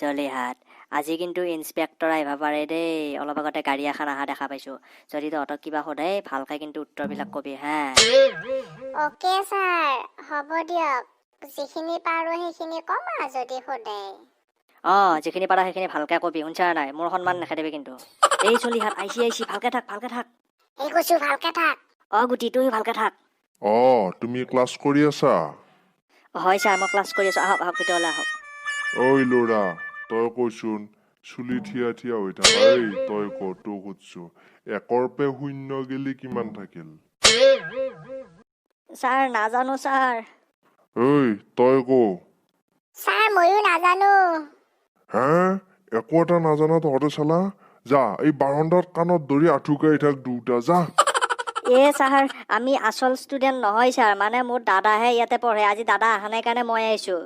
চলিহাত আজি কিন্তু ইন্সপেক্টৰ আহিবা পাৰে দেই অলপ আগতে গাড়ী এখন আহা দেখা পাইছো যদি তহঁতক কিবা সোধে ভালকৈ কিন্তু উত্তৰবিলাক কবি হা ওকে স্যাৰ হ'ব দিয়ক যিখিনি পাৰো সেইখিনি কম আৰু যদি সোধে যিখিনি পাৰা সেইখিনি ভালকৈ কবি শুনছা নাই মোৰ সন্মান নেখেদিবি কিন্তু এই চলিহাত আইছি ভালকৈ থাক এই কৈছো ভালকে থাক গুটি তুই ভালকৈ থাক তুমি ক্লাছ কৰি আছা হয় ছাৰ মই ক্লাছ কৰি আছো আহক ভিতৰলৈ আহক ঐ ল'ৰা তই কৈছোন চুলি থিয়া হৈ থাকা এই তই তোক সুধছো একৰ পে শূন্য গেলি কিমান থাকিল ছাৰ নাজানো ছাৰ ঐ তই স্যার ময়ো নাজানো হা একো এটা নাজানা তহঁতে চালা যা এই বাৰণ্ডাত কাণত ধৰি আঁঠুকাই থাক দুটা যা ছাৰ আমি আচল ষ্টুডেণ্ট নহয় ছাৰ মানে মোৰ দাদাহে ইয়াতে পঢ়ে আজি দাদা অহা নাই কাৰণে মই আহিছো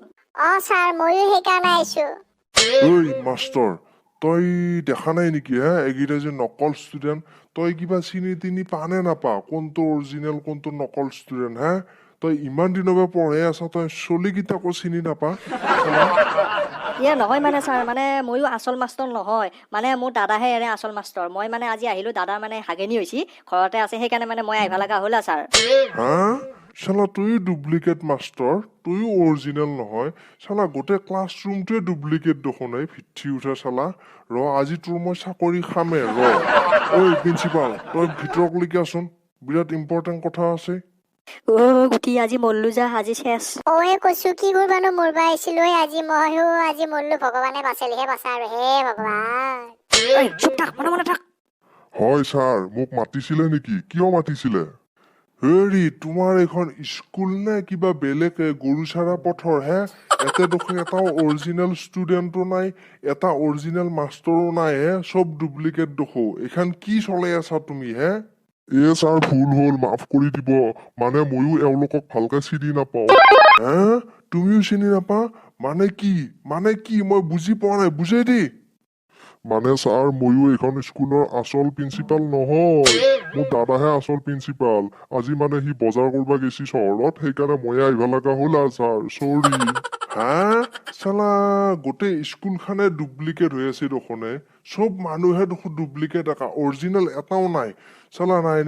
স্যাৰ ময়ো সেইকাৰণে আহিছো ঐ মাষ্টৰ তই দেখা নাই নেকি এইকেইটা যে নকল ষ্টুডেণ্ট তই কিবা চিনি তিনি পানে নাপা কোনটো অৰিজিনেল কোনটো নকল ষ্টুডেণ্ট তই ইমান দিনৰ পৰা পঢ়াই আছা তই চলিকেইটাকো চিনি নাপা নহয় মানে ছাৰ মানে ময়ো আচল মাষ্টৰ নহয় মানে মোৰ দাদাহে এনে আচল মাষ্টৰ মই মানে আজি আহিলো দাদাৰ মানে হাগেনি হৈছে ঘৰতে আছে সেইকাৰণে মানে মই আহিব লগা হ'ল ছাৰ চালা তুই ডুপ্লিকেট মাষ্টৰ তুইও অৰিজিনেল নহয় চালা গোটেই ক্লাছৰুমটোৱে ডুপ্লিকেট দেখোন ভিত্তি উঠে চালা আজি তোৰ মই চাকৰি খামে ঐ প্ৰিন্সিপাল তই ভিতৰলৈকে আছোন বিৰাট ইম্পৰ্টেণ্ট কথা আছে গুটি আজি মল্লো যা আজি শেষ কৈছো কি কৰবানো মৰবা আহিছিলো আজি মৰলো ভগৱানে বাচালিহে বাচা আৰু হে ভগৱান চুপ থাক মনে থাক হয় ছাৰ মোক মাতিছিলে নেকি কিয় মাতিছিলে হেৰি তোমাৰ এখন স্কুল নে কিবা বেলেগ গৰুচাৰা পথৰ এতে দেখোন এটাও অৰিজিনেল ষ্টুডেণ্টো নাই এটা অৰিজিনেল মাষ্টৰো নাই চব ডুপ্লিকেট দেখো এইখন কি চলাই আছা তুমি ছাৰ ভুল হ'ল মাফ কৰি দিব মানে ময়ো এওঁলোকক ভালকে চিনি নাপাওঁ তুমিও চিনি নাপা মানে কি মই বুজি পোৱা নাই বুজাই দি মানে ছাৰ ময়ো এইখন স্কুলৰ আচল প্ৰিন্সিপাল নহয় মোৰ দাদাহে আচল প্ৰিন্সিপাল আজি মানে সি বজাৰ কৰিব গৈছি চহৰত সেইকাৰণে ময়ে আহিব লগা হ'ল আৰু ছাৰ চৰি চালা গোটেই স্কুলখনে ডুপ্লিকেট হৈ আছে দেখোনে চব মানুহে দেখোন ডুপ্লিকেট অৰিজিনেল এটাও নাই চালা নাই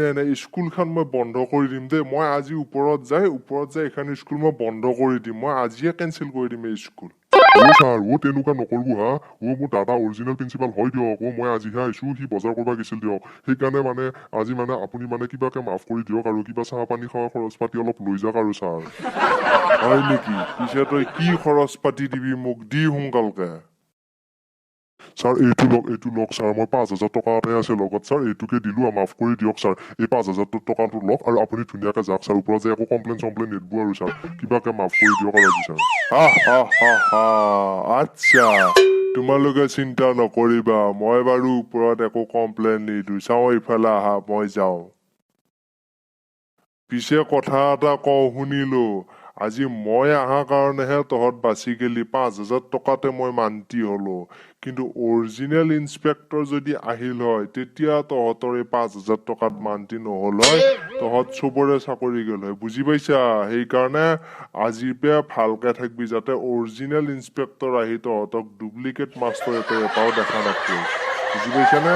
স্কুলখন মই বন্ধ কৰি দিম দেই মই আজি ওপৰত যাই এখন স্কুল মই বন্ধ কৰি দিম মই আজিয়ে কেঞ্চেল কৰি দিম এই স্কুল ছাৰ তেনেকুৱা নকৰিব মোৰ দাদা অৰিজিনেল প্ৰিন্সিপাল হয় দিয়ক মই আজিহে আহিছো সি বজাৰ কৰিব গৈছিল দিয়ক সেইকাৰণে মানে আজি মানে আপুনি মানে কিবাকে মাফ কৰি দিয়ক আৰু কিবা চাহ পানী খোৱা খৰচ পাতি অলপ লৈ যাওক আৰু ছাৰ হয় নেকি পিছে তই কি খৰচ পাতি দিবি মোক দি সোনকালকে ছাৰ এইটো লওক ছাৰ মই 5,000 টকা এটাই আছে লগত ছাৰ এইটোকে দিলো মাফ কৰি দিয়ক ছাৰ এই 5,000 টকাটো লওক আৰু আপুনি ধুনীয়াকে যাওক ছাৰ ওপৰত যে একো কমপ্লেইন নিদিব আৰু ছাৰ কিবাকে মাফ কৰি দিয়ক আৰু আজি ছাৰ আচ্ছা তোমালোকে চিন্তা নকৰিবা মই বাৰু ওপৰত একো কমপ্লেইন নিদিওঁ চাওঁ ইফালে আহা মই যাওঁ পিছে কথা এটা কওঁ শুনিলো আজি মই অহা কাৰণেহে তহঁত বাচি গেলি 5,000 টকাতে মই মান্তি হলো কিন্তু অৰিজিনেল ইন্সপেক্টৰ যদি আহিল হয় তেতিয়া তহঁতৰ এই 5,000 টকাত মান্তি নহল হয় তহঁত চবৰে চাকৰি গেল হয় বুজি পাইছা সেইকাৰণে আজিৰ পৰা ভালকে থাকবি যাতে অৰিজিনেল ইন্সপেক্টৰ আহি তহঁতক ডুপ্লিকেট মাষ্টৰ এটাও দেখা নাপায় বুজি পাইছা নে